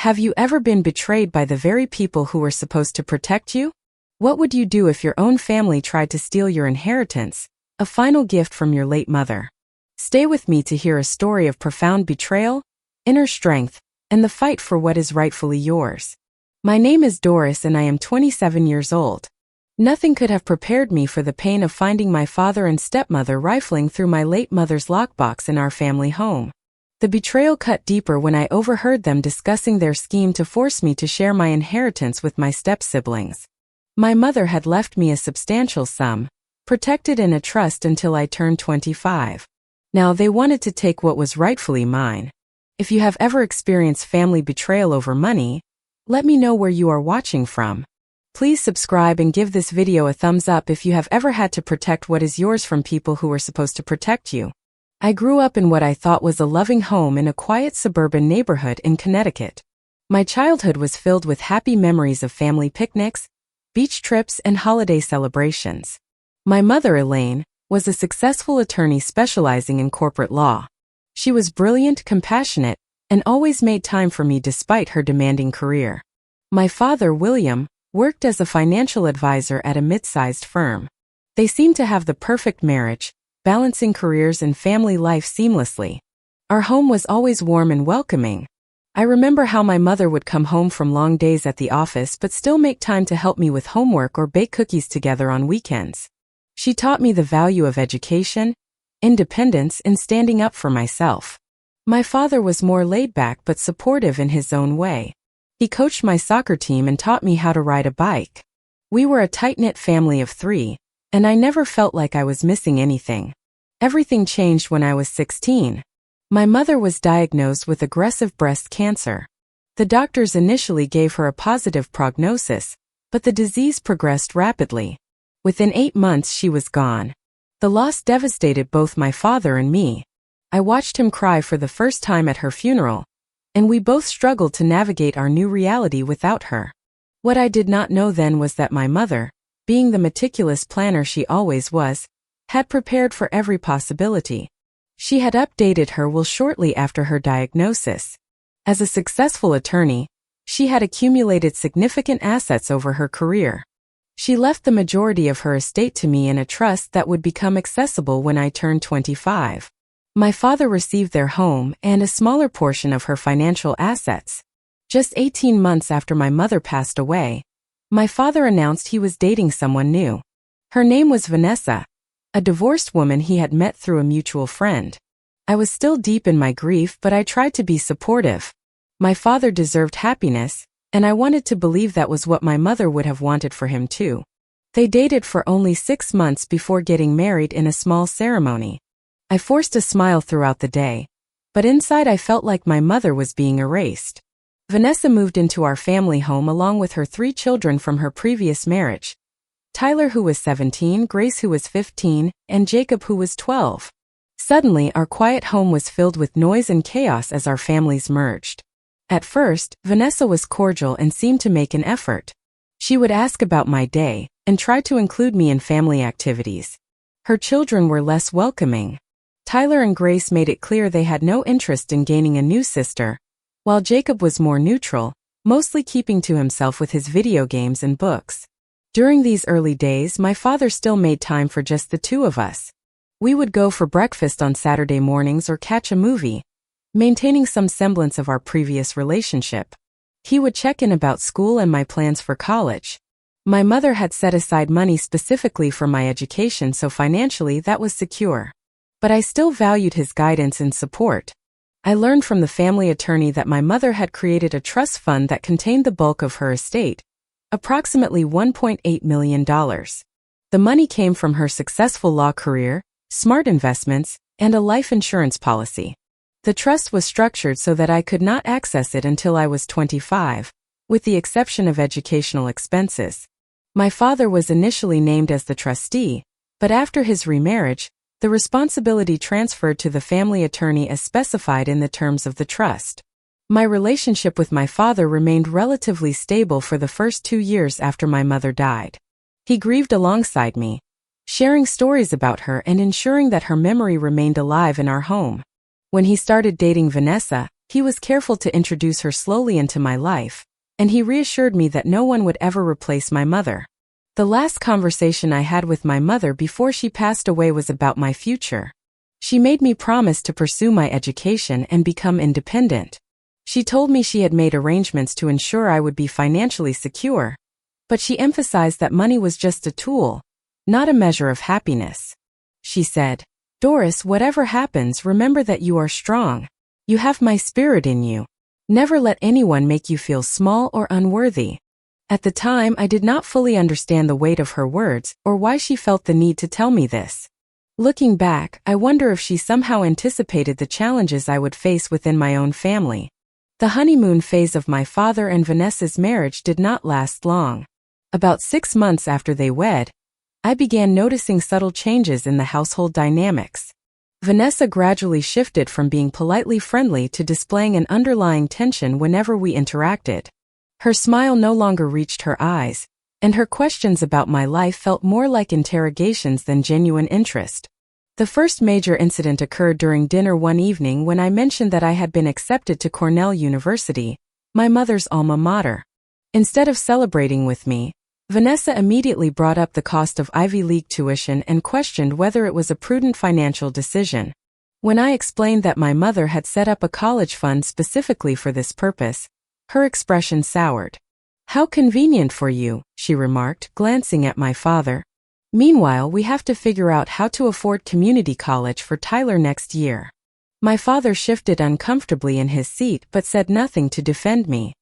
Have you ever been betrayed by the very people who were supposed to protect you? What would you do if your own family tried to steal your inheritance, a final gift from your late mother? Stay with me to hear a story of profound betrayal, inner strength, and the fight for what is rightfully yours. My name is Doris and I am 27 years old. Nothing could have prepared me for the pain of finding my father and stepmother rifling through my late mother's lockbox in our family home. The betrayal cut deeper when I overheard them discussing their scheme to force me to share my inheritance with my step-siblings. My mother had left me a substantial sum, protected in a trust until I turned 25. Now they wanted to take what was rightfully mine. If you have ever experienced family betrayal over money, let me know where you are watching from. Please subscribe and give this video a thumbs up if you have ever had to protect what is yours from people who were supposed to protect you. I grew up in what I thought was a loving home in a quiet suburban neighborhood in Connecticut. My childhood was filled with happy memories of family picnics, beach trips, and holiday celebrations. My mother, Elaine, was a successful attorney specializing in corporate law. She was brilliant, compassionate, and always made time for me despite her demanding career. My father, William, worked as a financial advisor at a mid-sized firm. They seemed to have the perfect marriage, balancing careers and family life seamlessly. Our home was always warm and welcoming. I remember how my mother would come home from long days at the office but still make time to help me with homework or bake cookies together on weekends. She taught me the value of education, independence, and standing up for myself. My father was more laid back but supportive in his own way. He coached my soccer team and taught me how to ride a bike. We were a tight-knit family of 3, and I never felt like I was missing anything. Everything changed when I was 16. My mother was diagnosed with aggressive breast cancer. The doctors initially gave her a positive prognosis, but the disease progressed rapidly. Within 8 months she was gone. The loss devastated both my father and me. I watched him cry for the first time at her funeral, and we both struggled to navigate our new reality without her. What I did not know then was that my mother, being the meticulous planner she always was, had prepared for every possibility. She had updated her will shortly after her diagnosis. As a successful attorney, she had accumulated significant assets over her career. She left the majority of her estate to me in a trust that would become accessible when I turned 25. My father received their home and a smaller portion of her financial assets. Just 18 months after my mother passed away, my father announced he was dating someone new. Her name was Vanessa, a divorced woman he had met through a mutual friend. I was still deep in my grief, but I tried to be supportive. My father deserved happiness, and I wanted to believe that was what my mother would have wanted for him too. They dated for only 6 months before getting married in a small ceremony. I forced a smile throughout the day, but inside I felt like my mother was being erased. Vanessa moved into our family home along with her 3 children from her previous marriage: Tyler, who was 17, Grace, who was 15, and Jacob, who was 12. Suddenly, our quiet home was filled with noise and chaos as our families merged. At first, Vanessa was cordial and seemed to make an effort. She would ask about my day and try to include me in family activities. Her children were less welcoming. Tyler and Grace made it clear they had no interest in gaining a new sister, while Jacob was more neutral, mostly keeping to himself with his video games and books. During these early days, my father still made time for just the 2 of us. We would go for breakfast on Saturday mornings or catch a movie, maintaining some semblance of our previous relationship. He would check in about school and my plans for college. My mother had set aside money specifically for my education, so financially that was secure. But I still valued his guidance and support. I learned from the family attorney that my mother had created a trust fund that contained the bulk of her estate, approximately $1.8 million. The money came from her successful law career, smart investments, and a life insurance policy. The trust was structured so that I could not access it until I was 25, with the exception of educational expenses. My father was initially named as the trustee, but after his remarriage, the responsibility transferred to the family attorney as specified in the terms of the trust. My relationship with my father remained relatively stable for the first 2 years after my mother died. He grieved alongside me, sharing stories about her and ensuring that her memory remained alive in our home. When he started dating Vanessa, He was careful to introduce her slowly into my life, and he reassured me that no one would ever replace my mother. The last conversation I had with my mother before she passed away was about my future. She made me promise to pursue my education and become independent. She told me she had made arrangements to ensure I would be financially secure, but she emphasized that money was just a tool, not a measure of happiness. She said, "Doris, whatever happens, remember that you are strong. You have my spirit in you. Never let anyone make you feel small or unworthy." At the time, I did not fully understand the weight of her words or why she felt the need to tell me this. Looking back, I wonder if she somehow anticipated the challenges I would face within my own family. The honeymoon phase of my father and Vanessa's marriage did not last long. About 6 months after they wed, I began noticing subtle changes in the household dynamics. Vanessa gradually shifted from being politely friendly to displaying an underlying tension whenever we interacted. Her smile no longer reached her eyes, and her questions about my life felt more like interrogations than genuine interest. The first major incident occurred during dinner one evening when I mentioned that I had been accepted to Cornell University, my mother's alma mater. Instead of celebrating with me, Vanessa immediately brought up the cost of Ivy League tuition and questioned whether it was a prudent financial decision. When I explained that my mother had set up a college fund specifically for this purpose, her expression soured. "How convenient for you," she remarked, glancing at my father. "Meanwhile, we have to figure out how to afford community college for Tyler next year." My father shifted uncomfortably in his seat but said nothing to defend me.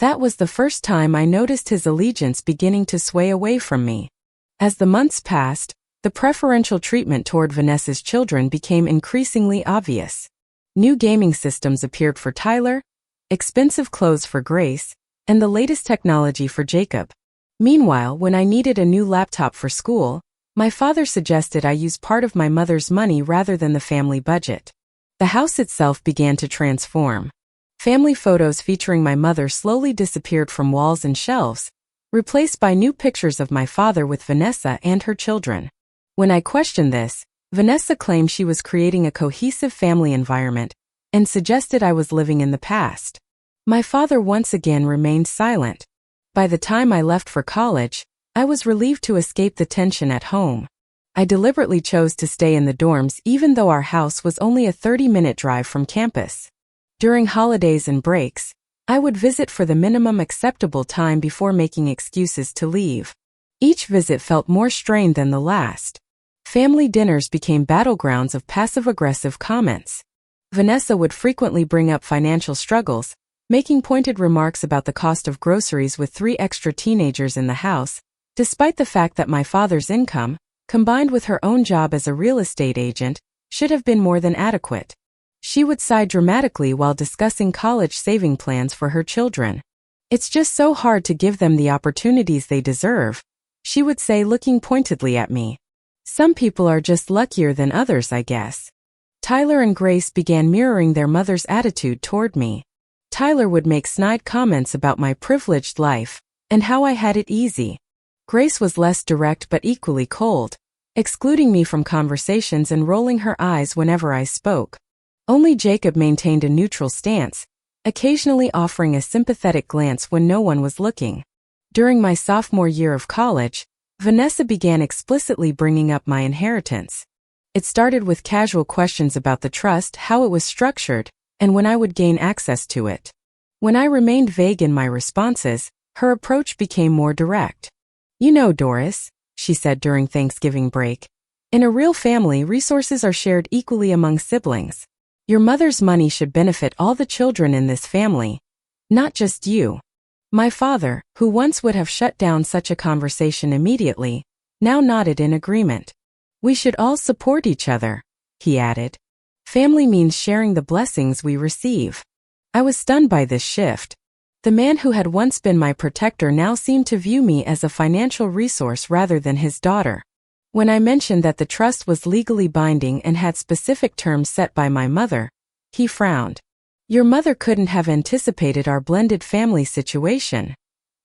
That was the first time I noticed his allegiance beginning to sway away from me. As the months passed, the preferential treatment toward Vanessa's children became increasingly obvious. New gaming systems appeared for Tyler, expensive clothes for Grace, and the latest technology for Jacob. Meanwhile, when I needed a new laptop for school, my father suggested I use part of my mother's money rather than the family budget. The house itself began to transform. Family photos featuring my mother slowly disappeared from walls and shelves, replaced by new pictures of my father with Vanessa and her children. When I questioned this, Vanessa claimed she was creating a cohesive family environment and suggested I was living in the past. My father once again remained silent. By the time I left for college, I was relieved to escape the tension at home. I deliberately chose to stay in the dorms even though our house was only a 30-minute drive from campus. During holidays and breaks, I would visit for the minimum acceptable time before making excuses to leave. Each visit felt more strained than the last. Family dinners became battlegrounds of passive-aggressive comments. Vanessa would frequently bring up financial struggles, making pointed remarks about the cost of groceries with 3 extra teenagers in the house, despite the fact that my father's income, combined with her own job as a real estate agent, should have been more than adequate. She would sigh dramatically while discussing college saving plans for her children. "It's just so hard to give them the opportunities they deserve," she would say, looking pointedly at me. "Some people are just luckier than others, I guess." Tyler and Grace began mirroring their mother's attitude toward me. Tyler would make snide comments about my privileged life and how I had it easy. Grace was less direct but equally cold, excluding me from conversations and rolling her eyes whenever I spoke. Only Jacob maintained a neutral stance, occasionally offering a sympathetic glance when no one was looking. During my sophomore year of college, Vanessa began explicitly bringing up my inheritance. It started with casual questions about the trust, how it was structured, and when I would gain access to it. When I remained vague in my responses, her approach became more direct. "You know, Doris," she said during Thanksgiving break, "in a real family, resources are shared equally among siblings. Your mother's money should benefit all the children in this family, not just you." My father, who once would have shut down such a conversation immediately, now nodded in agreement. "We should all support each other," he added. "Family means sharing the blessings we receive." I was stunned by this shift. The man who had once been my protector now seemed to view me as a financial resource rather than his daughter. When I mentioned that the trust was legally binding and had specific terms set by my mother, he frowned. "Your mother couldn't have anticipated our blended family situation,"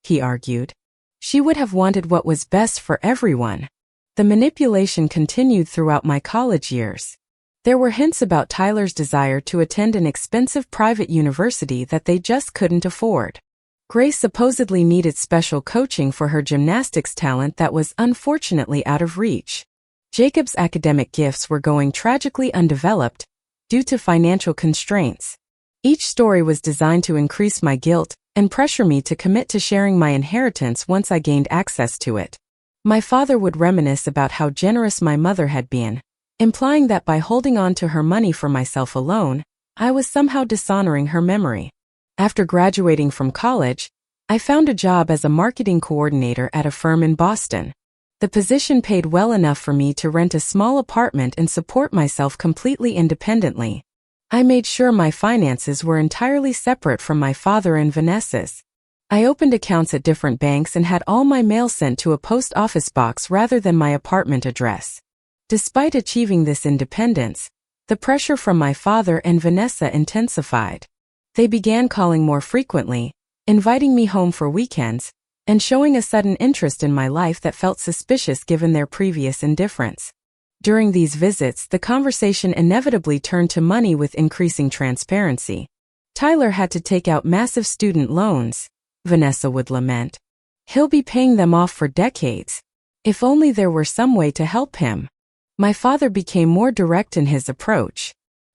he argued. "She would have wanted what was best for everyone." The manipulation continued throughout my college years. There were hints about Tyler's desire to attend an expensive private university that they just couldn't afford. Grace supposedly needed special coaching for her gymnastics talent that was unfortunately out of reach. Jacob's academic gifts were going tragically undeveloped due to financial constraints. Each story was designed to increase my guilt and pressure me to commit to sharing my inheritance once I gained access to it. My father would reminisce about how generous my mother had been, implying that by holding on to her money for myself alone, I was somehow dishonoring her memory. After graduating from college, I found a job as a marketing coordinator at a firm in Boston. The position paid well enough for me to rent a small apartment and support myself completely independently. I made sure my finances were entirely separate from my father and Vanessa's. I opened accounts at different banks and had all my mail sent to a post office box rather than my apartment address. Despite achieving this independence, the pressure from my father and Vanessa intensified. They began calling more frequently, inviting me home for weekends, and showing a sudden interest in my life that felt suspicious given their previous indifference. During these visits, the conversation inevitably turned to money with increasing transparency. Tyler had to take out massive student loans, Vanessa would lament. He'll be paying them off for decades. If only there were some way to help him. My father became more direct in his approach.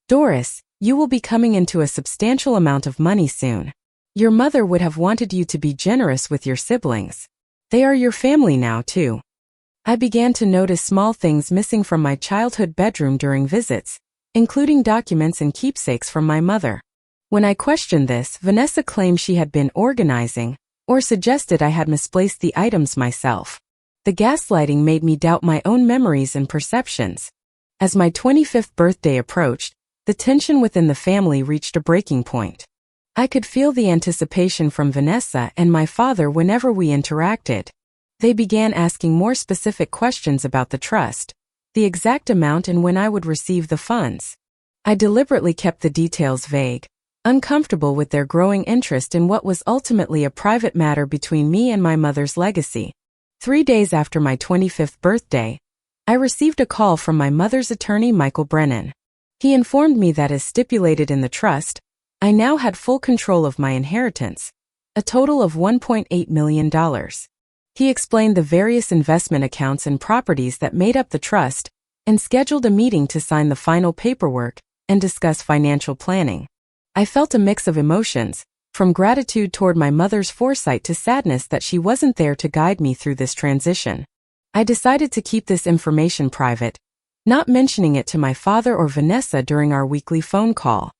Doris, you will be coming into a substantial amount of money soon. Your mother would have wanted you to be generous with your siblings. They are your family now, too. I began to notice small things missing from my childhood bedroom during visits, including documents and keepsakes from my mother. When I questioned this, Vanessa claimed she had been organizing, or suggested I had misplaced the items myself. The gaslighting made me doubt my own memories and perceptions. As my 25th birthday approached, the tension within the family reached a breaking point. I could feel the anticipation from Vanessa and my father whenever we interacted. They began asking more specific questions about the trust, the exact amount and when I would receive the funds. I deliberately kept the details vague, uncomfortable with their growing interest in what was ultimately a private matter between me and my mother's legacy. 3 days after my 25th birthday, I received a call from my mother's attorney, Michael Brennan. He informed me that as stipulated in the trust, I now had full control of my inheritance, a total of $1.8 million. He explained the various investment accounts and properties that made up the trust and scheduled a meeting to sign the final paperwork and discuss financial planning. I felt a mix of emotions, from gratitude toward my mother's foresight to sadness that she wasn't there to guide me through this transition. I decided to keep this information private, not mentioning it to my father or Vanessa during our weekly phone call.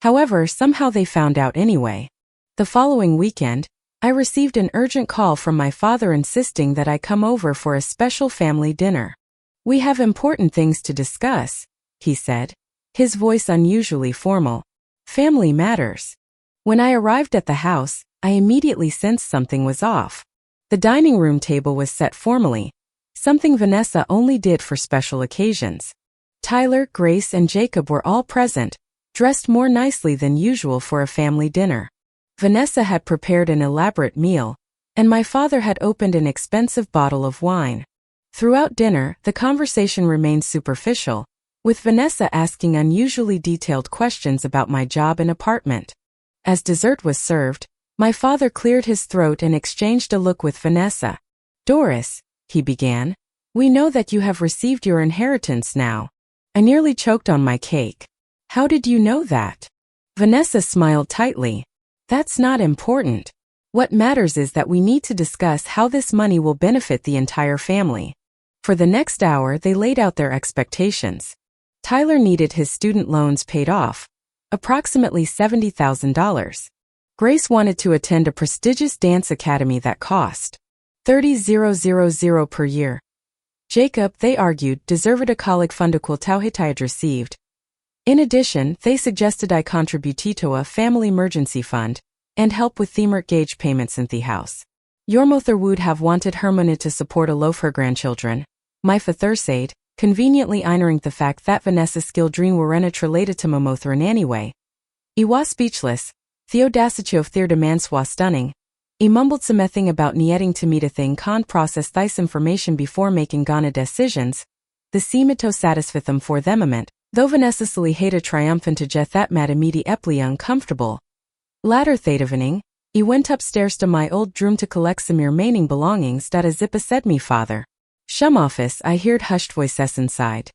However, somehow they found out anyway. The following weekend, I received an urgent call from my father insisting that I come over for a special family dinner. We have important things to discuss, he said, his voice unusually formal. Family matters. When I arrived at the house, I immediately sensed something was off. The dining room table was set formally, something Vanessa only did for special occasions. Tyler, Grace, and Jacob were all present, dressed more nicely than usual for a family dinner. Vanessa had prepared an elaborate meal, and my father had opened an expensive bottle of wine. Throughout dinner, the conversation remained superficial, with Vanessa asking unusually detailed questions about my job and apartment. As dessert was served, my father cleared his throat and exchanged a look with Vanessa. Doris, he began, we know that you have received your inheritance now. I nearly choked on my cake. How did you know that? Vanessa smiled tightly. That's not important. What matters is that we need to discuss how this money will benefit the entire family. For the next hour, they laid out their expectations. Tyler needed his student loans paid off, approximately $70,000. Grace wanted to attend a prestigious dance academy that cost $30,000 per year. Jacob, they argued, deserved a college fundukul tauhitayad received. In addition, they suggested I contribute to a family emergency fund and help with the mortgage payments in the house. Your mother would have wanted Hermana to support a loaf her grandchildren. My father said, conveniently ignoring the fact that Vanessa's skildreen weren't related to my mother in any way. I was speechless. Theodasicho of their demands was stunning. I mumbled something about needing to meet a thing can't process this information before making gonna decisions. The seemed to satisfy them for them. Though Vanessa skulle hata triumphant get that mad immediately uncomfortable. Later that evening, I went upstairs to my old room to collect some remaining belongings that a zippa said me father. Shum office I heard hushed voices inside.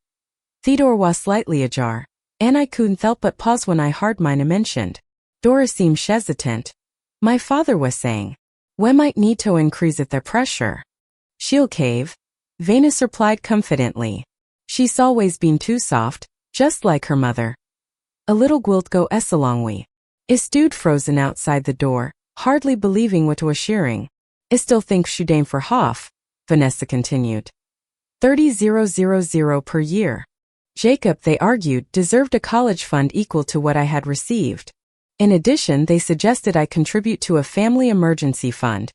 The door was slightly ajar, and I couldn't help but pause when I heard mine mentioned. Dora seemed hesitant. My father was saying, we might need to increase the pressure. She'll cave, Venus replied confidently. She's always been too soft, just like her mother. A little guilt go along. I stood frozen outside the door, hardly believing what was hearing. I still think she aim for half, Vanessa continued. 30,000 per year. Jacob, they argued, deserved a college fund equal to what I had received. In addition, they suggested I contribute to a family emergency fund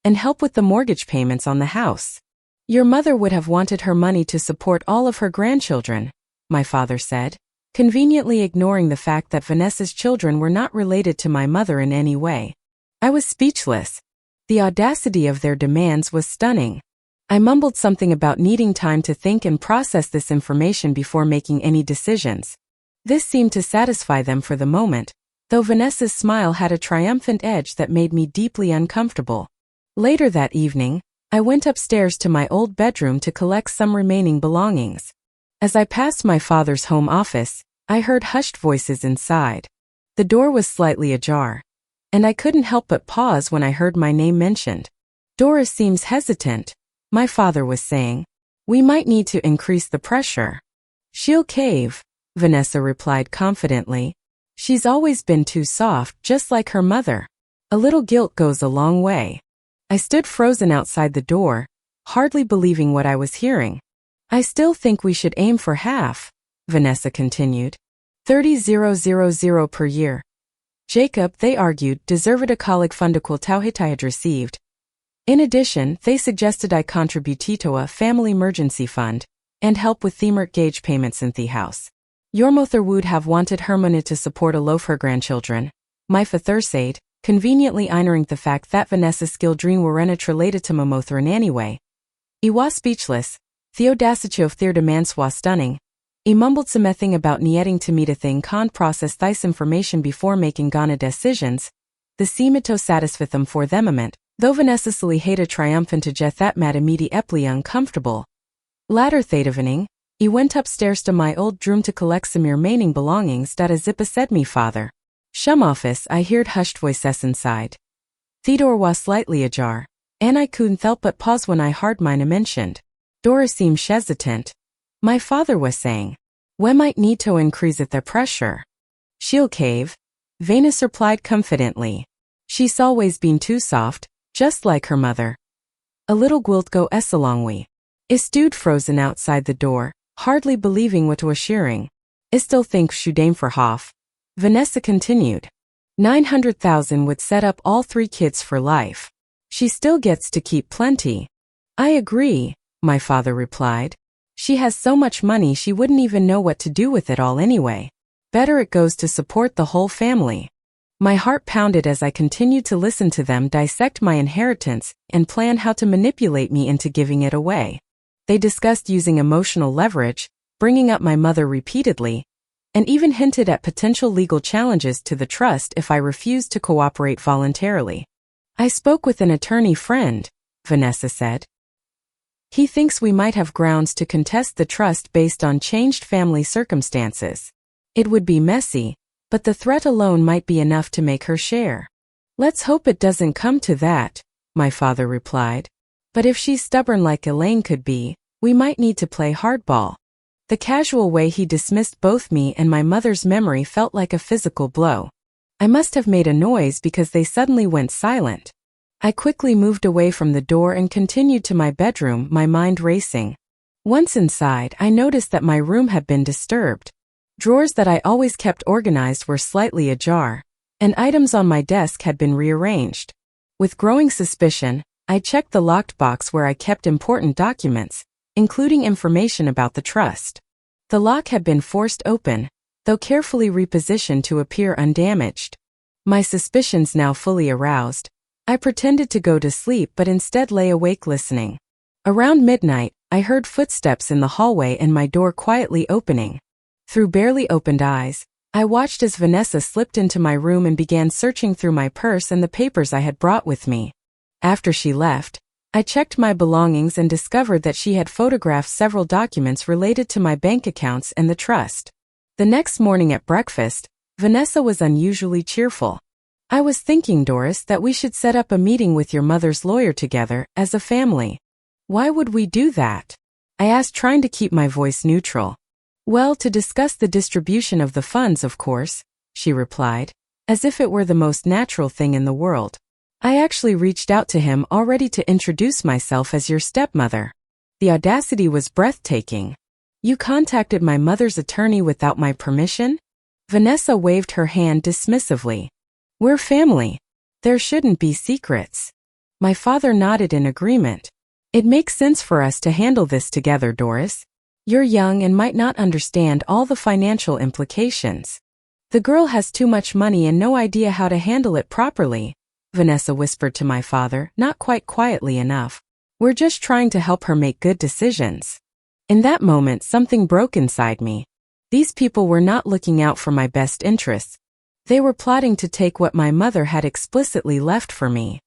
and help with the mortgage payments on the house. Your mother would have wanted her money to support all of her grandchildren, my father said, conveniently ignoring the fact that Vanessa's children were not related to my mother in any way. I was speechless. The audacity of their demands was stunning. I mumbled something about needing time to think and process this information before making any decisions. This seemed to satisfy them for the moment, though Vanessa's smile had a triumphant edge that made me deeply uncomfortable. Later that evening, I went upstairs to my old bedroom to collect some remaining belongings. As I passed my father's home office, I heard hushed voices inside. The door was slightly ajar, and I couldn't help but pause when I heard my name mentioned. Dora seems hesitant, my father was saying. We might need to increase the pressure. She'll cave, Vanessa replied confidently. She's always been too soft, just like her mother. A little guilt goes a long way. I stood frozen outside the door, hardly believing what I was hearing. I still think we should aim for half, Vanessa continued. 30,000 per year. Jacob, they argued, deserved a college fund equal to what I had received. In addition, they suggested I contribute to a family emergency fund and help with the mortgage payments in the house. Your mother would have wanted her money to support all of her grandchildren, my father said, conveniently ignoring the fact that Vanessa's children were not related to my mother in any way. I was speechless. The audacity of their demands was stunning. I mumbled something about needing to meet a thing can't process this information before making gonna decisions. The seemed to satisfy them for the moment, though Vanessa skulle hata triumphant get that mad immediately uncomfortable. Later that evening, I went upstairs to my old room to collect some remaining belongings that a zippa said me father. Shum office I heard hushed voices inside. The door was slightly ajar, and I couldn't help but pause when I heard mine mentioned. Dora seemed hesitant. My father was saying, we might need to increase the pressure. She'll cave, Venus replied confidently. She's always been too soft, just like her mother. A little guilt go along. I stood frozen outside the door, hardly believing what was hearing. I still think she aim for half, Vanessa continued. 900,000 would set up all 3 kids for life. She still gets to keep plenty. I agree, my father replied. She has so much money she wouldn't even know what to do with it all anyway. Better it goes to support the whole family. My heart pounded as I continued to listen to them dissect my inheritance and plan how to manipulate me into giving it away. They discussed using emotional leverage, bringing up my mother repeatedly, and even hinted at potential legal challenges to the trust if I refused to cooperate voluntarily. I spoke with an attorney friend, Vanessa said. He thinks we might have grounds to contest the trust based on changed family circumstances. It would be messy, but the threat alone might be enough to make her share. Let's hope it doesn't come to that, my father replied. But if she's stubborn like Elaine could be, we might need to play hardball. The casual way he dismissed both me and my mother's memory felt like a physical blow. I must have made a noise because they suddenly went silent. I quickly moved away from the door and continued to my bedroom, my mind racing. Once inside, I noticed that my room had been disturbed. Drawers that I always kept organized were slightly ajar, and items on my desk had been rearranged. With growing suspicion, I checked the locked box where I kept important documents, including information about the trust. The lock had been forced open, though carefully repositioned to appear undamaged. My suspicions now fully aroused, I pretended to go to sleep but instead lay awake listening. Around midnight, I heard footsteps in the hallway and my door quietly opening. Through barely opened eyes, I watched as Vanessa slipped into my room and began searching through my purse and the papers I had brought with me. After she left, I checked my belongings and discovered that she had photographed several documents related to my bank accounts and the trust. The next morning at breakfast, Vanessa was unusually cheerful. "I was thinking, Doris, that we should set up a meeting with your mother's lawyer together, as a family." "Why would we do that?" I asked, trying to keep my voice neutral. "Well, to discuss the distribution of the funds, of course," she replied, as if it were the most natural thing in the world. "I actually reached out to him already to introduce myself as your stepmother." The audacity was breathtaking. "You contacted my mother's attorney without my permission?" Vanessa waved her hand dismissively. "We're family. There shouldn't be secrets." My father nodded in agreement. "It makes sense for us to handle this together, Doris. You're young and might not understand all the financial implications. The girl has too much money and no idea how to handle it properly," Vanessa whispered to my father, not quite quietly enough. "We're just trying to help her make good decisions." In that moment, something broke inside me. These people were not looking out for my best interests. They were plotting to take what my mother had explicitly left for me.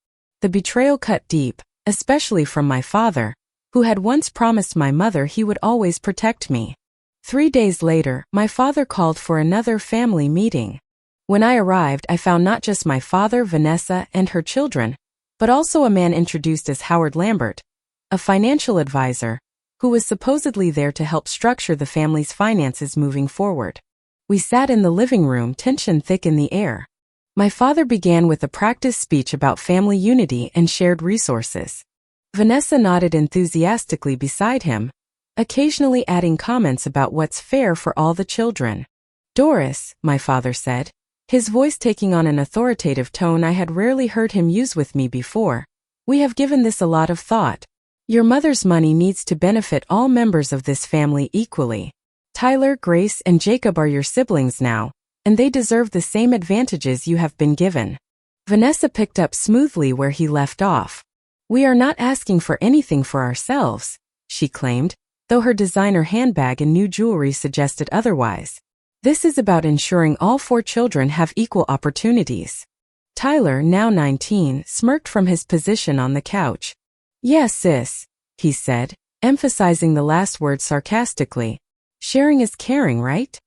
The betrayal cut deep, especially from my father, who had once promised my mother he would always protect me. 3 days later, my father called for another family meeting. When I arrived, I found not just my father, Vanessa, and her children, but also a man introduced as Howard Lambert, a financial advisor, who was supposedly there to help structure the family's finances moving forward. We sat in the living room, tension thick in the air. My father began with a practice speech about family unity and shared resources. Vanessa nodded enthusiastically beside him, occasionally adding comments about what's fair for all the children. "Doris," my father said, his voice taking on an authoritative tone I had rarely heard him use with me before, "we have given this a lot of thought. Your mother's money needs to benefit all members of this family equally. Tyler, Grace, and Jacob are your siblings now, and they deserve the same advantages you have been given." Vanessa picked up smoothly where he left off. "We are not asking for anything for ourselves," she claimed, though her designer handbag and new jewelry suggested otherwise. "This is about ensuring all 4 children have equal opportunities." Tyler, now 19, smirked from his position on the couch. "Yes, sis," he said, emphasizing the last word sarcastically. "Sharing is caring, right?"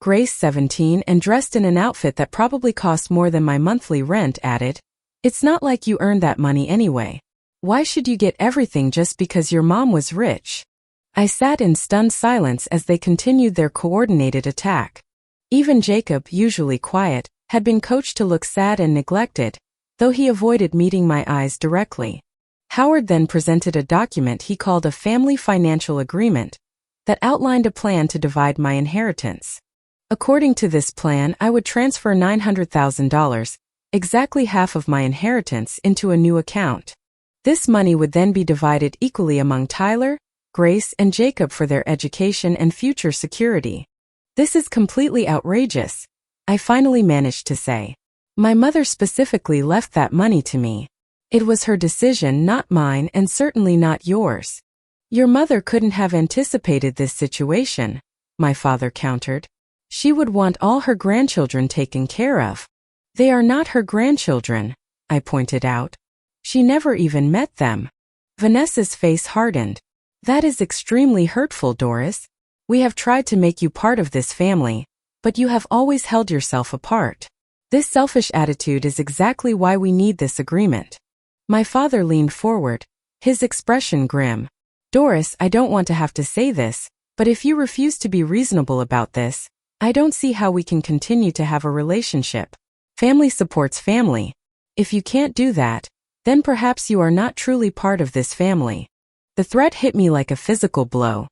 Grace, 17, and dressed in an outfit that probably cost more than my monthly rent, added, "It's not like you earned that money anyway. Why should you get everything just because your mom was rich?" I sat in stunned silence as they continued their coordinated attack. Even Jacob, usually quiet, had been coached to look sad and neglected, though he avoided meeting my eyes directly. Howard then presented a document he called a family financial agreement that outlined a plan to divide my inheritance. According to this plan, I would transfer $900,000, exactly half of my inheritance, into a new account. This money would then be divided equally among Tyler, Grace, and Jacob for their education and future security. "This is completely outrageous," I finally managed to say. "My mother specifically left that money to me. It was her decision, not mine, and certainly not yours." "Your mother couldn't have anticipated this situation," my father countered. "She would want all her grandchildren taken care of." "They are not her grandchildren," I pointed out. "She never even met them." Vanessa's face hardened. "That is extremely hurtful, Doris. We have tried to make you part of this family, but you have always held yourself apart. This selfish attitude is exactly why we need this agreement." My father leaned forward, his expression grim. "Doris, I don't want to have to say this, but if you refuse to be reasonable about this, I don't see how we can continue to have a relationship. Family supports family. If you can't do that, then perhaps you are not truly part of this family." The threat hit me like a physical blow.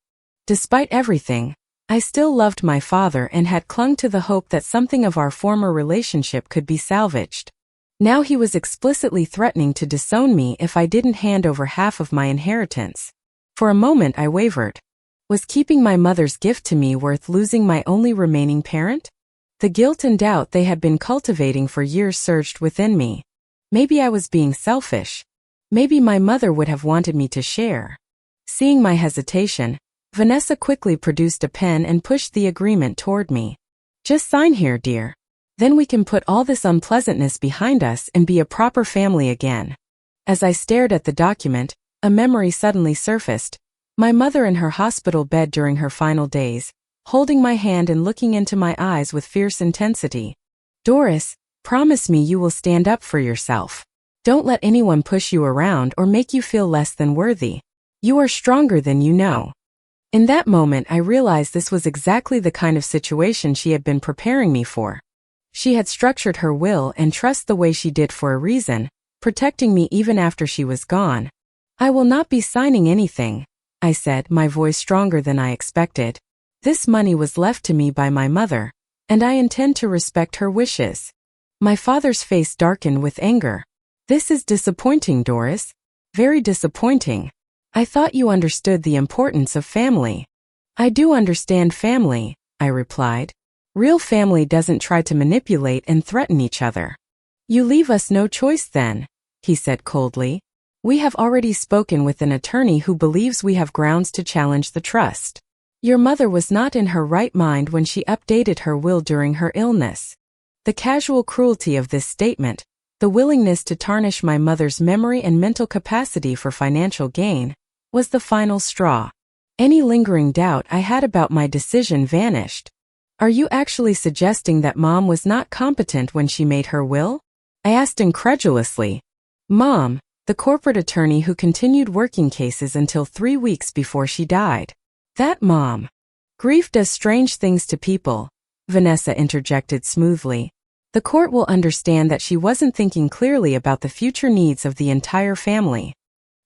Despite everything, I still loved my father and had clung to the hope that something of our former relationship could be salvaged. Now he was explicitly threatening to disown me if I didn't hand over half of my inheritance. For a moment I wavered. Was keeping my mother's gift to me worth losing my only remaining parent? The guilt and doubt they had been cultivating for years surged within me. Maybe I was being selfish. Maybe my mother would have wanted me to share. Seeing my hesitation, Vanessa quickly produced a pen and pushed the agreement toward me. Just sign here, dear. Then we can put all this unpleasantness behind us and be a proper family again. As I stared at the document, a memory suddenly surfaced. My mother in her hospital bed during her final days, holding my hand and looking into my eyes with fierce intensity. Doris, promise me you will stand up for yourself. Don't let anyone push you around or make you feel less than worthy. You are stronger than you know. In that moment, I realized this was exactly the kind of situation she had been preparing me for. She had structured her will and trust the way she did for a reason, protecting me even after she was gone. I will not be signing anything, I said, my voice stronger than I expected. This money was left to me by my mother, and I intend to respect her wishes. My father's face darkened with anger. This is disappointing, Doris. Very disappointing. I thought you understood the importance of family. I do understand family, I replied. Real family doesn't try to manipulate and threaten each other. You leave us no choice then, he said coldly. We have already spoken with an attorney who believes we have grounds to challenge the trust. Your mother was not in her right mind when she updated her will during her illness. The casual cruelty of this statement, the willingness to tarnish my mother's memory and mental capacity for financial gain, was the final straw. Any lingering doubt I had about my decision vanished. Are you actually suggesting that Mom was not competent when she made her will? I asked incredulously. Mom, the corporate attorney who continued working cases until 3 weeks before she died. That Mom. Grief does strange things to people, Vanessa interjected smoothly. The court will understand that she wasn't thinking clearly about the future needs of the entire family.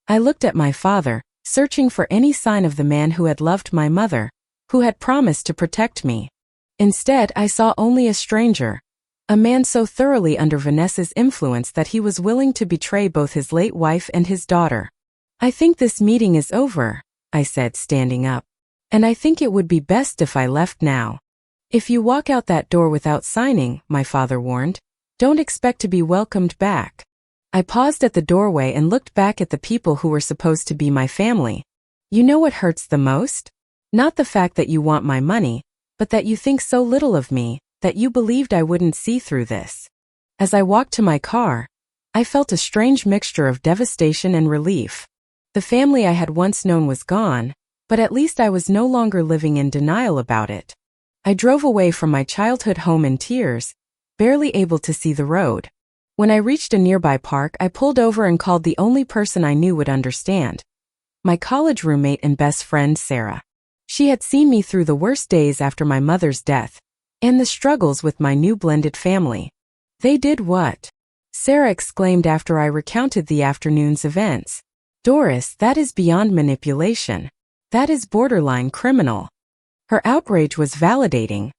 I looked at my father, searching for any sign of the man who had loved my mother, who had promised to protect me. Instead, I saw only a stranger, a man so thoroughly under Vanessa's influence that he was willing to betray both his late wife and his daughter. I think this meeting is over, I said, standing up. And I think it would be best if I left now. If you walk out that door without signing, my father warned, don't expect to be welcomed back. I paused at the doorway and looked back at the people who were supposed to be my family. You know what hurts the most? Not the fact that you want my money, but that you think so little of me, that you believed I wouldn't see through this. As I walked to my car, I felt a strange mixture of devastation and relief. The family I had once known was gone, but at least I was no longer living in denial about it. I drove away from my childhood home in tears, barely able to see the road. When I reached a nearby park, I pulled over and called the only person I knew would understand. My college roommate and best friend, Sarah. She had seen me through the worst days after my mother's death, and the struggles with my new blended family. They did what? Sarah exclaimed after I recounted the afternoon's events. Doris, that is beyond manipulation. That is borderline criminal. Her outrage was validating.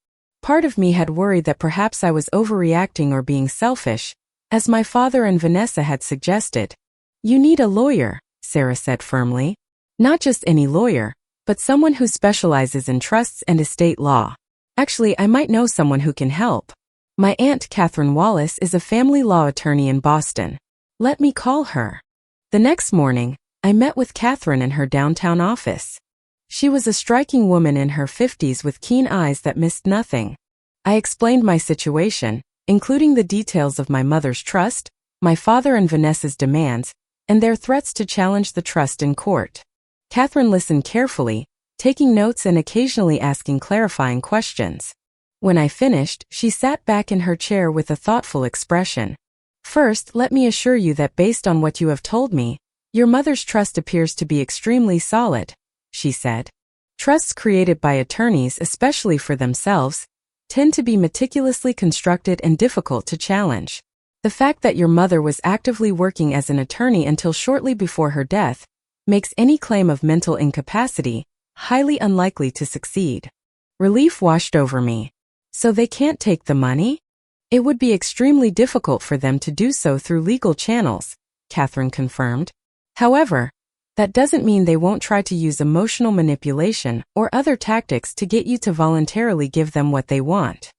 Part of me had worried that perhaps I was overreacting or being selfish, as my father and Vanessa had suggested. You need a lawyer, Sarah said firmly. Not just any lawyer, but someone who specializes in trusts and estate law. Actually, I might know someone who can help. My aunt, Catherine Wallace, is a family law attorney in Boston. Let me call her. The next morning, I met with Catherine in her downtown office. She was a striking woman in her 50s with keen eyes that missed nothing. I explained my situation, including the details of my mother's trust, my father and Vanessa's demands, and their threats to challenge the trust in court. Catherine listened carefully, taking notes and occasionally asking clarifying questions. When I finished, she sat back in her chair with a thoughtful expression. First, let me assure you that based on what you have told me, your mother's trust appears to be extremely solid, she said. Trusts created by attorneys, especially for themselves, tend to be meticulously constructed and difficult to challenge. The fact that your mother was actively working as an attorney until shortly before her death makes any claim of mental incapacity highly unlikely to succeed. Relief washed over me. So they can't take the money? It would be extremely difficult for them to do so through legal channels, Catherine confirmed. However, that doesn't mean they won't try to use emotional manipulation or other tactics to get you to voluntarily give them what they want.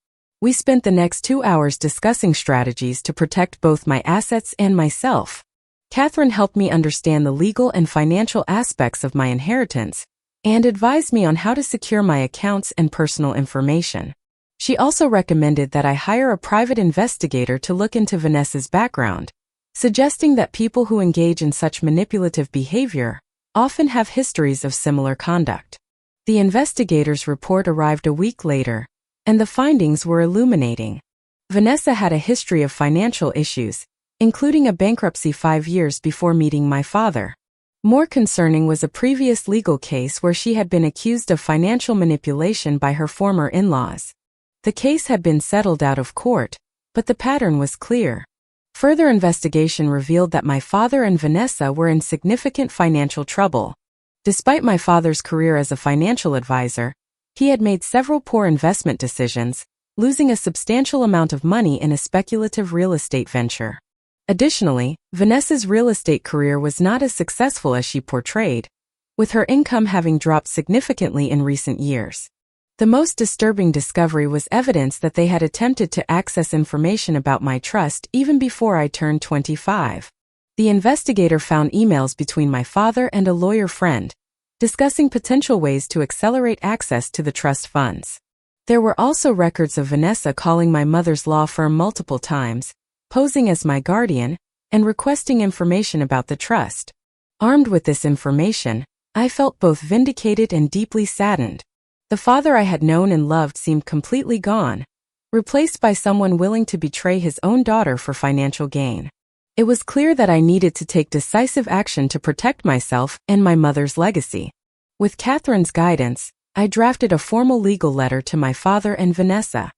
We spent the next 2 hours discussing strategies to protect both my assets and myself. Catherine helped me understand the legal and financial aspects of my inheritance, and advised me on how to secure my accounts and personal information. She also recommended that I hire a private investigator to look into Vanessa's background, suggesting that people who engage in such manipulative behavior often have histories of similar conduct. The investigator's report arrived a week later, and the findings were illuminating. Vanessa had a history of financial issues, including a bankruptcy 5 years before meeting my father. More concerning was a previous legal case where she had been accused of financial manipulation by her former in-laws. The case had been settled out of court, but the pattern was clear. Further investigation revealed that my father and Vanessa were in significant financial trouble. Despite my father's career as a financial advisor, he had made several poor investment decisions, losing a substantial amount of money in a speculative real estate venture. Additionally, Vanessa's real estate career was not as successful as she portrayed, with her income having dropped significantly in recent years. The most disturbing discovery was evidence that they had attempted to access information about my trust even before I turned 25. The investigator found emails between my father and a lawyer friend, discussing potential ways to accelerate access to the trust funds. There were also records of Vanessa calling my mother's law firm multiple times, posing as my guardian, and requesting information about the trust. Armed with this information, I felt both vindicated and deeply saddened. The father I had known and loved seemed completely gone, replaced by someone willing to betray his own daughter for financial gain. It was clear that I needed to take decisive action to protect myself and my mother's legacy. With Catherine's guidance, I drafted a formal legal letter to my father and Vanessa.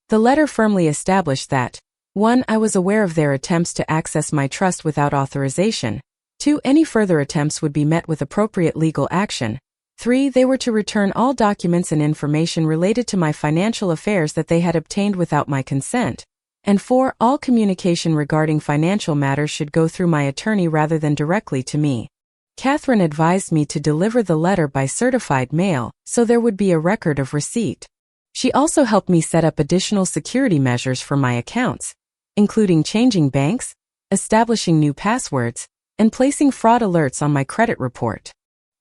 The letter firmly established that 1. I was aware of their attempts to access my trust without authorization. 2. Any further attempts would be met with appropriate legal action. 3. They were to return all documents and information related to my financial affairs that they had obtained without my consent. And 4. All communication regarding financial matters should go through my attorney rather than directly to me. Catherine advised me to deliver the letter by certified mail, so there would be a record of receipt. She also helped me set up additional security measures for my accounts, including changing banks, establishing new passwords, and placing fraud alerts on my credit report.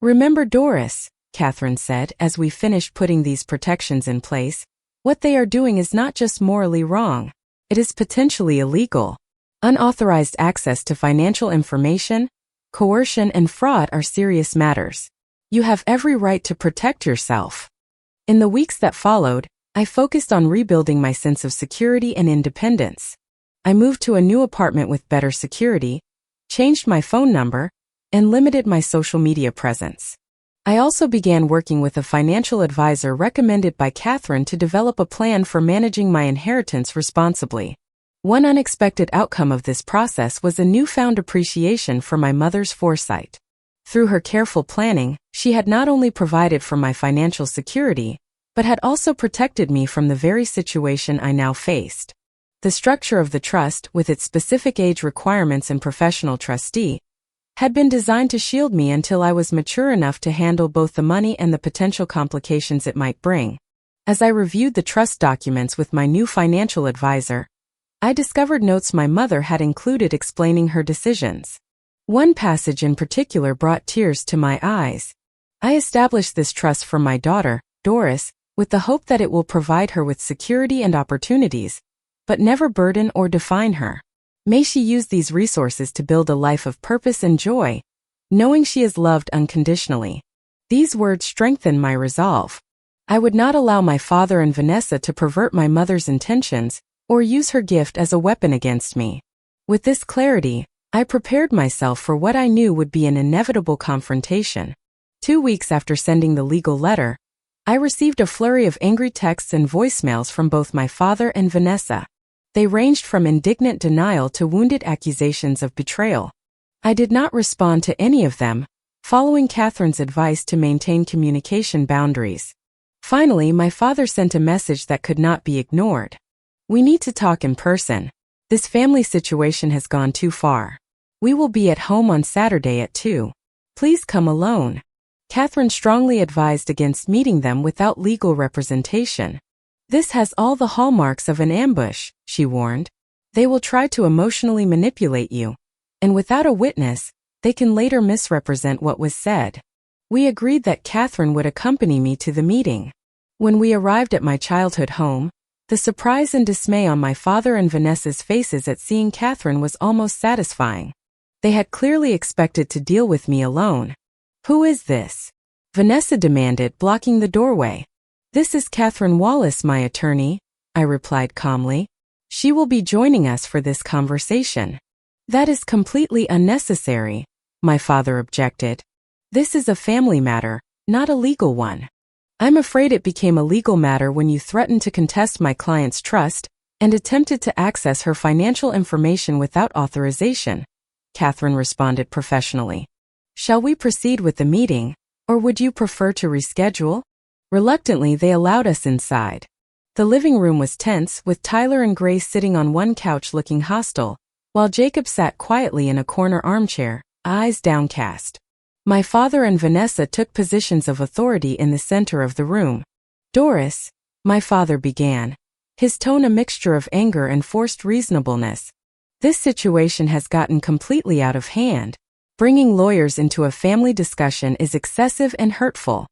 Remember, Doris, Catherine said as we finished putting these protections in place, what they are doing is not just morally wrong, it is potentially illegal. Unauthorized access to financial information, coercion, and fraud are serious matters. You have every right to protect yourself. In the weeks that followed, I focused on rebuilding my sense of security and independence. I moved to a new apartment with better security, changed my phone number, and limited my social media presence. I also began working with a financial advisor recommended by Catherine to develop a plan for managing my inheritance responsibly. One unexpected outcome of this process was a newfound appreciation for my mother's foresight. Through her careful planning, she had not only provided for my financial security, but had also protected me from the very situation I now faced. The structure of the trust, with its specific age requirements and professional trustee, had been designed to shield me until I was mature enough to handle both the money and the potential complications it might bring. As I reviewed the trust documents with my new financial advisor, I discovered notes my mother had included explaining her decisions. One passage in particular brought tears to my eyes. I established this trust for my daughter, Doris, with the hope that it will provide her with security and opportunities, but never burden or define her. May she use these resources to build a life of purpose and joy, knowing she is loved unconditionally. These words strengthen my resolve. I would not allow my father and Vanessa to pervert my mother's intentions or use her gift as a weapon against me. With this clarity, I prepared myself for what I knew would be an inevitable confrontation. 2 weeks after sending the legal letter, I received a flurry of angry texts and voicemails from both my father and Vanessa. They ranged from indignant denial to wounded accusations of betrayal. I did not respond to any of them, following Catherine's advice to maintain communication boundaries. Finally, my father sent a message that could not be ignored. We need to talk in person. This family situation has gone too far. We will be at home on Saturday at 2. Please come alone. Catherine strongly advised against meeting them without legal representation. This has all the hallmarks of an ambush, she warned. They will try to emotionally manipulate you, and without a witness, they can later misrepresent what was said. We agreed that Catherine would accompany me to the meeting. When we arrived at my childhood home, the surprise and dismay on my father and Vanessa's faces at seeing Catherine was almost satisfying. They had clearly expected to deal with me alone. "Who is this?" Vanessa demanded, blocking the doorway. "This is Catherine Wallace, my attorney," I replied calmly. "She will be joining us for this conversation." "That is completely unnecessary," my father objected. "This is a family matter, not a legal one." "I'm afraid it became a legal matter when you threatened to contest my client's trust and attempted to access her financial information without authorization," Catherine responded professionally. "Shall we proceed with the meeting, or would you prefer to reschedule?" Reluctantly, they allowed us inside. The living room was tense, with Tyler and Grace sitting on one couch looking hostile, while Jacob sat quietly in a corner armchair, eyes downcast. My father and Vanessa took positions of authority in the center of the room. "Doris," my father began, his tone a mixture of anger and forced reasonableness, "this situation has gotten completely out of hand. Bringing lawyers into a family discussion is excessive and hurtful."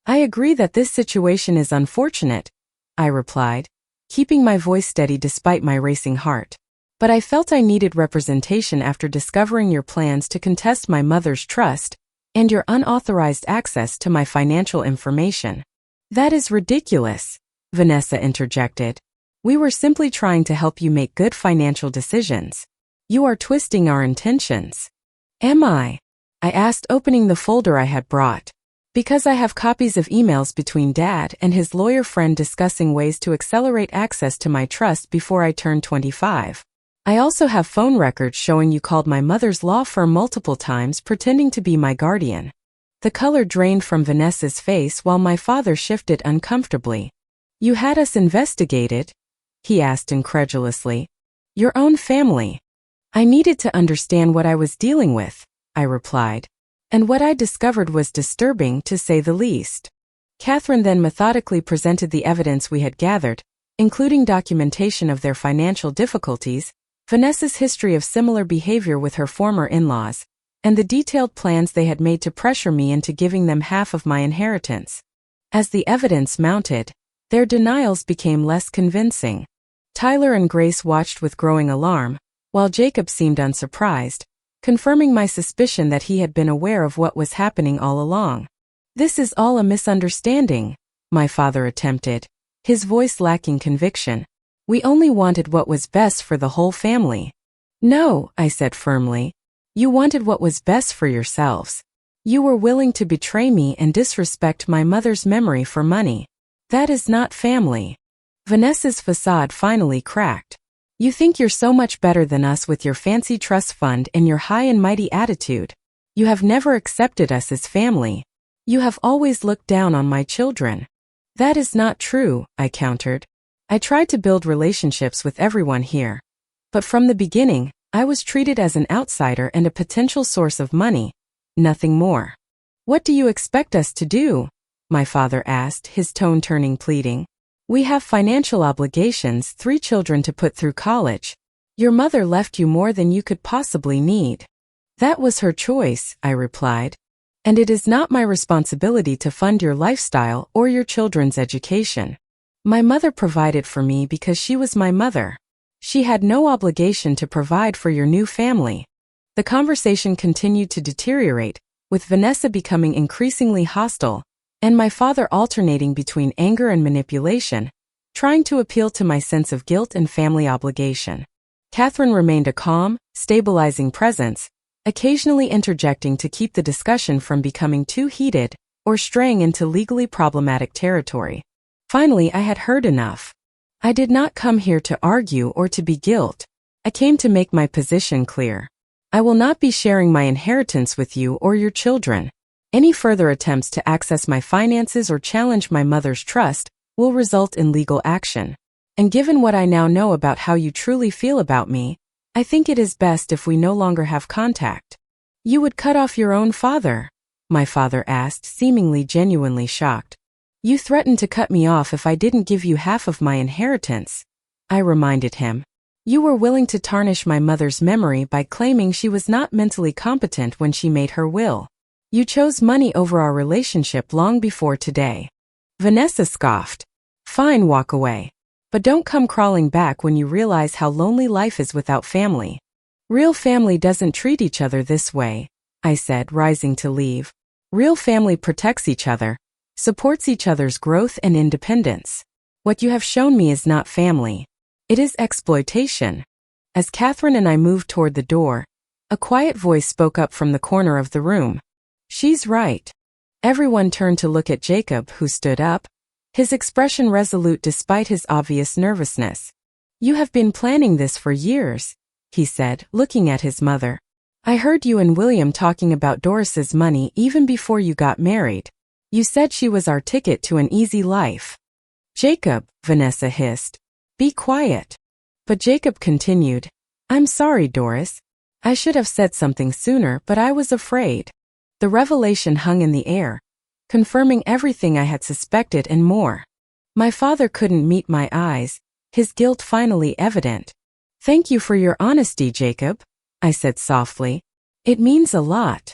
"I agree that this situation is unfortunate," I replied, keeping my voice steady despite my racing heart. "But I felt I needed representation after discovering your plans to contest my mother's trust and your unauthorized access to my financial information." "That is ridiculous," Vanessa interjected. "We were simply trying to help you make good financial decisions. You are twisting our intentions." "Am I?" I asked, opening the folder I had brought. "Because I have copies of emails between Dad and his lawyer friend discussing ways to accelerate access to my trust before I turned 25. I also have phone records showing you called my mother's law firm multiple times pretending to be my guardian." The color drained from Vanessa's face while my father shifted uncomfortably. "You had us investigated?" he asked incredulously. "Your own family?" "I needed to understand what I was dealing with," I replied. "And what I discovered was disturbing, to say the least." Catherine then methodically presented the evidence we had gathered, including documentation of their financial difficulties, Vanessa's history of similar behavior with her former in-laws, and the detailed plans they had made to pressure me into giving them half of my inheritance. As the evidence mounted, their denials became less convincing. Tyler and Grace watched with growing alarm, while Jacob seemed unsurprised, confirming my suspicion that he had been aware of what was happening all along. "This is all a misunderstanding," my father attempted, his voice lacking conviction. "We only wanted what was best for the whole family." "No," I said firmly. "You wanted what was best for yourselves. You were willing to betray me and disrespect my mother's memory for money. That is not family." Vanessa's facade finally cracked. "You think you're so much better than us with your fancy trust fund and your high and mighty attitude. You have never accepted us as family. You have always looked down on my children." "That is not true," I countered. "I tried to build relationships with everyone here. But from the beginning, I was treated as an outsider and a potential source of money, nothing more." "What do you expect us to do?" my father asked, his tone turning pleading. "We have financial obligations, 3 children to put through college. Your mother left you more than you could possibly need." "That was her choice," I replied. "And it is not my responsibility to fund your lifestyle or your children's education. My mother provided for me because she was my mother. She had no obligation to provide for your new family." The conversation continued to deteriorate, with Vanessa becoming increasingly hostile, and my father alternating between anger and manipulation, trying to appeal to my sense of guilt and family obligation. Catherine remained a calm, stabilizing presence, occasionally interjecting to keep the discussion from becoming too heated or straying into legally problematic territory. Finally, I had heard enough. I did not come here to argue or to be guilt. I came to make my position clear. I will not be sharing my inheritance with you or your children. Any further attempts to access my finances or challenge my mother's trust will result in legal action. And given what I now know about how you truly feel about me, I think it is best if we no longer have contact." "You would cut off your own father?" my father asked, seemingly genuinely shocked. "You threatened to cut me off if I didn't give you half of my inheritance," I reminded him. "You were willing to tarnish my mother's memory by claiming she was not mentally competent when she made her will." You chose money over our relationship long before today. Vanessa scoffed. Fine, walk away. But don't come crawling back when you realize how lonely life is without family. Real family doesn't treat each other this way, I said, rising to leave. Real family protects each other, supports each other's growth and independence. What you have shown me is not family. It is exploitation. As Catherine and I moved toward the door, a quiet voice spoke up from the corner of the room. She's right. Everyone turned to look at Jacob, who stood up, his expression resolute despite his obvious nervousness. You have been planning this for years, he said, looking at his mother. I heard you and William talking about Doris's money even before you got married. You said she was our ticket to an easy life. Jacob, Vanessa hissed. Be quiet. But Jacob continued. I'm sorry, Doris. I should have said something sooner, but I was afraid. The revelation hung in the air, confirming everything I had suspected and more. My father couldn't meet my eyes, his guilt finally evident. Thank you for your honesty, Jacob, I said softly. It means a lot.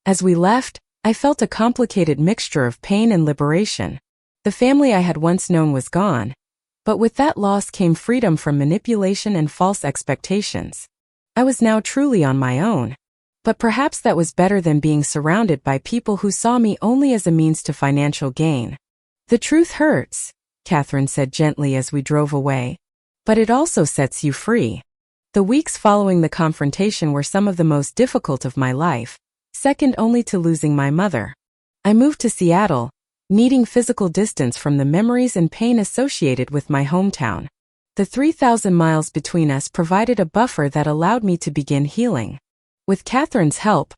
As we left, I felt a complicated mixture of pain and liberation. The family I had once known was gone, but with that loss came freedom from manipulation and false expectations. I was now truly on my own. But perhaps that was better than being surrounded by people who saw me only as a means to financial gain. The truth hurts, Catherine said gently as we drove away. But it also sets you free. The weeks following the confrontation were some of the most difficult of my life, second only to losing my mother. I moved to Seattle, needing physical distance from the memories and pain associated with my hometown. The 3,000 miles between us provided a buffer that allowed me to begin healing. With Catherine's help,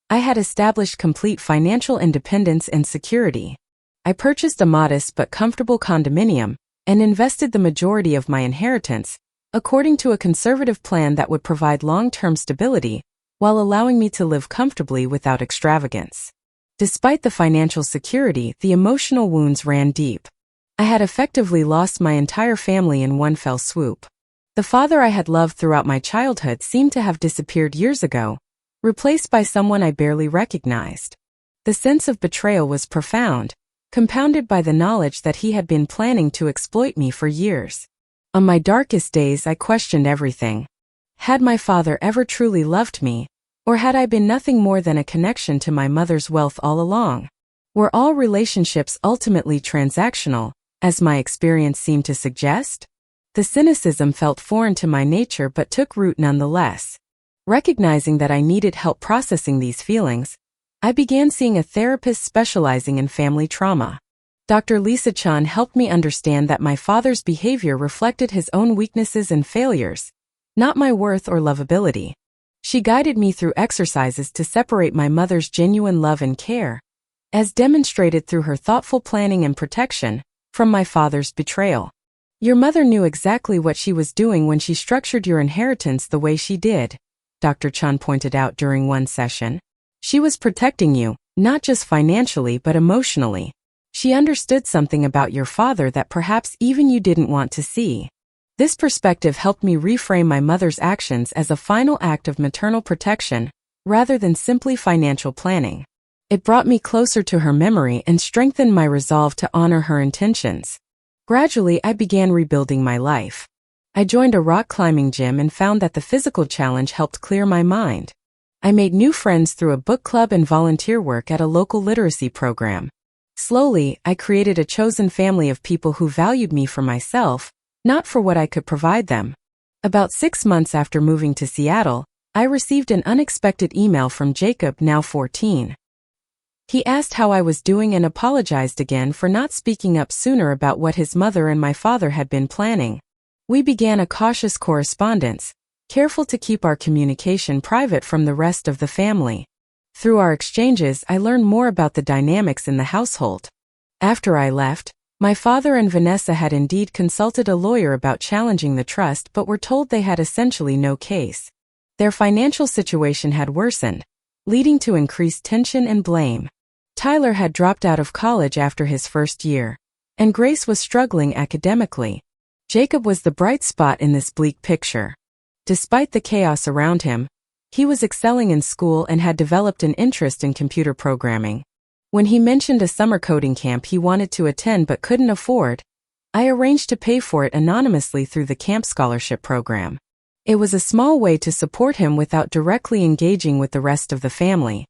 I had established complete financial independence and security. I purchased a modest but comfortable condominium and invested the majority of my inheritance, according to a conservative plan that would provide long-term stability while allowing me to live comfortably without extravagance. Despite the financial security, the emotional wounds ran deep. I had effectively lost my entire family in one fell swoop. The father I had loved throughout my childhood seemed to have disappeared years ago, replaced by someone I barely recognized. The sense of betrayal was profound, compounded by the knowledge that he had been planning to exploit me for years. On my darkest days, I questioned everything. Had my father ever truly loved me, or had I been nothing more than a connection to my mother's wealth all along? Were all relationships ultimately transactional, as my experience seemed to suggest? The cynicism felt foreign to my nature but took root nonetheless. Recognizing that I needed help processing these feelings, I began seeing a therapist specializing in family trauma. Dr. Lisa Chan helped me understand that my father's behavior reflected his own weaknesses and failures, not my worth or lovability. She guided me through exercises to separate my mother's genuine love and care, as demonstrated through her thoughtful planning and protection, from my father's betrayal. Your mother knew exactly what she was doing when she structured your inheritance the way she did, Dr. Chan pointed out during one session. She was protecting you, not just financially but emotionally. She understood something about your father that perhaps even you didn't want to see. This perspective helped me reframe my mother's actions as a final act of maternal protection, rather than simply financial planning. It brought me closer to her memory and strengthened my resolve to honor her intentions. Gradually, I began rebuilding my life. I joined a rock climbing gym and found that the physical challenge helped clear my mind. I made new friends through a book club and volunteer work at a local literacy program. Slowly, I created a chosen family of people who valued me for myself, not for what I could provide them. About 6 months after moving to Seattle, I received an unexpected email from Jacob, now 14. He asked how I was doing and apologized again for not speaking up sooner about what his mother and my father had been planning. We began a cautious correspondence, careful to keep our communication private from the rest of the family. Through our exchanges, I learned more about the dynamics in the household. After I left, my father and Vanessa had indeed consulted a lawyer about challenging the trust but were told they had essentially no case. Their financial situation had worsened, leading to increased tension and blame. Tyler had dropped out of college after his first year, and Grace was struggling academically. Jacob was the bright spot in this bleak picture. Despite the chaos around him, He was excelling in school and had developed an interest in computer programming. When he mentioned a summer coding camp he wanted to attend but couldn't afford, I arranged to pay for it anonymously through the camp scholarship program. It was a small way to support him without directly engaging with the rest of the family.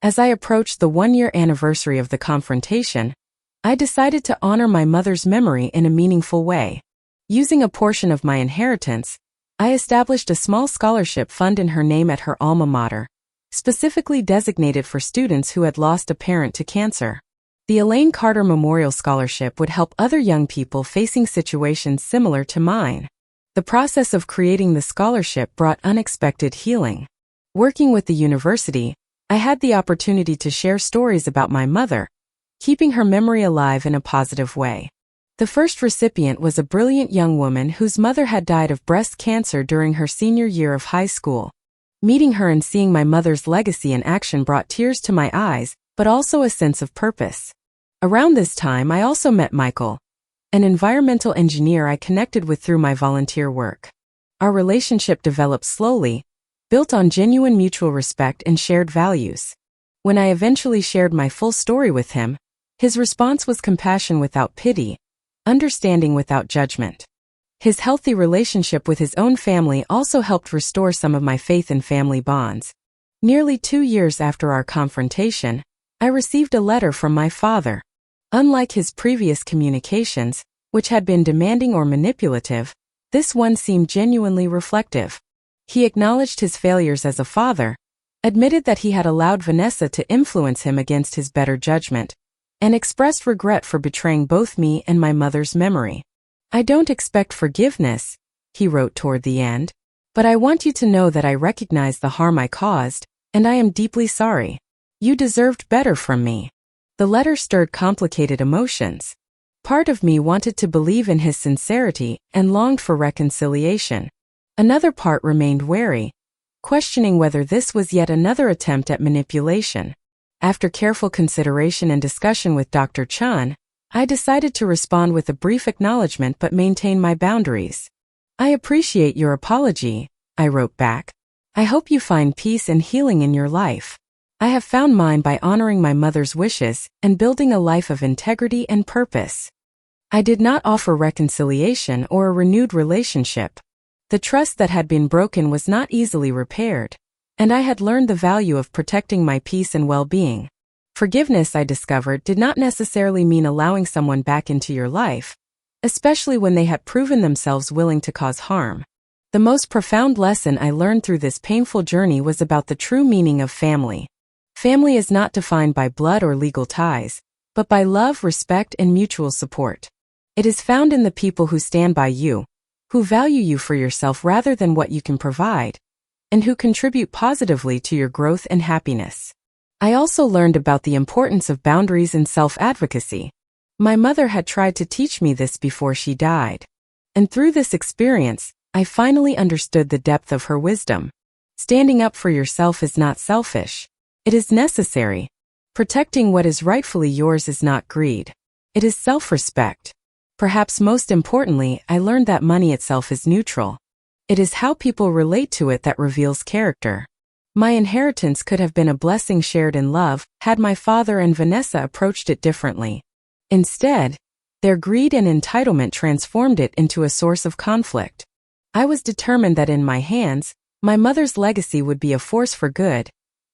As I approached the one-year anniversary of the confrontation, I decided to honor my mother's memory in a meaningful way. Using a portion of my inheritance, I established a small scholarship fund in her name at her alma mater, specifically designated for students who had lost a parent to cancer. The Elaine Carter Memorial Scholarship would help other young people facing situations similar to mine. The process of creating the scholarship brought unexpected healing. Working with the university, I had the opportunity to share stories about my mother, keeping her memory alive in a positive way. The first recipient was a brilliant young woman whose mother had died of breast cancer during her senior year of high school. Meeting her and seeing my mother's legacy in action brought tears to my eyes, but also a sense of purpose. Around this time I also met Michael, an environmental engineer I connected with through my volunteer work. Our relationship developed slowly, built on genuine mutual respect and shared values. When I eventually shared my full story with him, his response was compassion without pity, understanding without judgment. His healthy relationship with his own family also helped restore some of my faith in family bonds. Nearly 2 years after our confrontation, I received a letter from my father. Unlike his previous communications, which had been demanding or manipulative, this one seemed genuinely reflective. He acknowledged his failures as a father, admitted that he had allowed Vanessa to influence him against his better judgment, and expressed regret for betraying both me and my mother's memory. "I don't expect forgiveness," he wrote toward the end, "but I want you to know that I recognize the harm I caused, and I am deeply sorry. You deserved better from me." The letter stirred complicated emotions. Part of me wanted to believe in his sincerity and longed for reconciliation. Another part remained wary, questioning whether this was yet another attempt at manipulation. After careful consideration and discussion with Dr. Chun, I decided to respond with a brief acknowledgement but maintain my boundaries. "I appreciate your apology," I wrote back. "I hope you find peace and healing in your life. I have found mine by honoring my mother's wishes and building a life of integrity and purpose." I did not offer reconciliation or a renewed relationship. The trust that had been broken was not easily repaired, and I had learned the value of protecting my peace and well-being. Forgiveness, I discovered, did not necessarily mean allowing someone back into your life, especially when they had proven themselves willing to cause harm. The most profound lesson I learned through this painful journey was about the true meaning of family. Family is not defined by blood or legal ties, but by love, respect, and mutual support. It is found in the people who stand by you, who value you for yourself rather than what you can provide, and who contribute positively to your growth and happiness. I also learned about the importance of boundaries and self-advocacy. My mother had tried to teach me this before she died. And through this experience, I finally understood the depth of her wisdom. Standing up for yourself is not selfish. It is necessary. Protecting what is rightfully yours is not greed. It is self-respect. Perhaps most importantly, I learned that money itself is neutral. It is how people relate to it that reveals character. My inheritance could have been a blessing shared in love had my father and Vanessa approached it differently. Instead, their greed and entitlement transformed it into a source of conflict. I was determined that in my hands, my mother's legacy would be a force for good,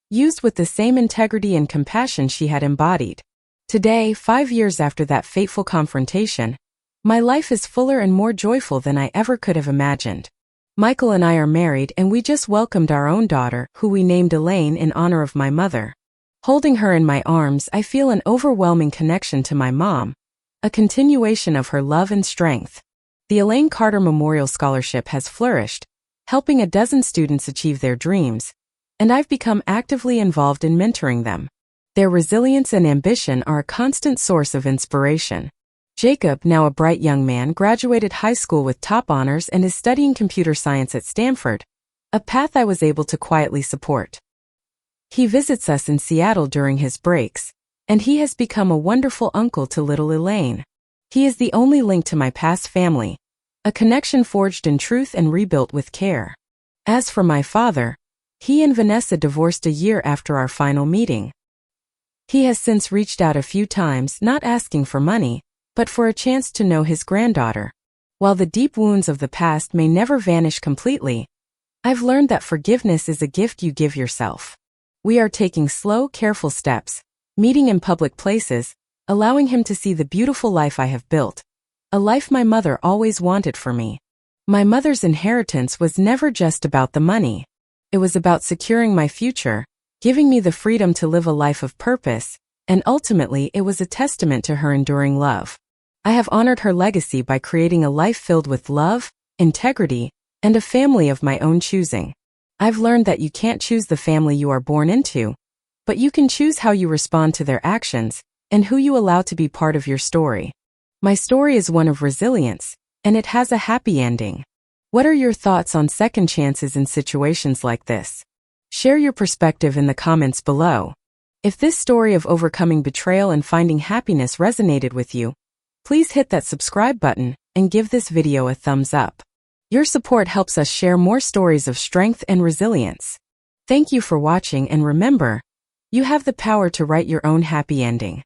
used with the same integrity and compassion she had embodied. Today, 5 years after that fateful confrontation, my life is fuller and more joyful than I ever could have imagined. Michael and I are married and we just welcomed our own daughter, who we named Elaine in honor of my mother. Holding her in my arms, I feel an overwhelming connection to my mom, a continuation of her love and strength. The Elaine Carter Memorial Scholarship has flourished, helping a dozen students achieve their dreams, and I've become actively involved in mentoring them. Their resilience and ambition are a constant source of inspiration. Jacob, now a bright young man, graduated high school with top honors and is studying computer science at Stanford, a path I was able to quietly support. He visits us in Seattle during his breaks, and he has become a wonderful uncle to little Elaine. He is the only link to my past family, a connection forged in truth and rebuilt with care. As for my father, He and Vanessa divorced a year after our final meeting. He has since reached out a few times, not asking for money, but for a chance to know his granddaughter. While the deep wounds of the past may never vanish completely, I've learned that forgiveness is a gift you give yourself. We are taking slow, careful steps, meeting in public places, allowing him to see the beautiful life I have built, a life my mother always wanted for me. My mother's inheritance was never just about the money. It was about securing my future, giving me the freedom to live a life of purpose, and ultimately it was a testament to her enduring love. I have honored her legacy by creating a life filled with love, integrity, and a family of my own choosing. I've learned that you can't choose the family you are born into, but you can choose how you respond to their actions and who you allow to be part of your story. My story is one of resilience, and it has a happy ending. What are your thoughts on second chances in situations like this? Share your perspective in the comments below. If this story of overcoming betrayal and finding happiness resonated with you, please hit that subscribe button and give this video a thumbs up. Your support helps us share more stories of strength and resilience. Thank you for watching, and remember, you have the power to write your own happy ending.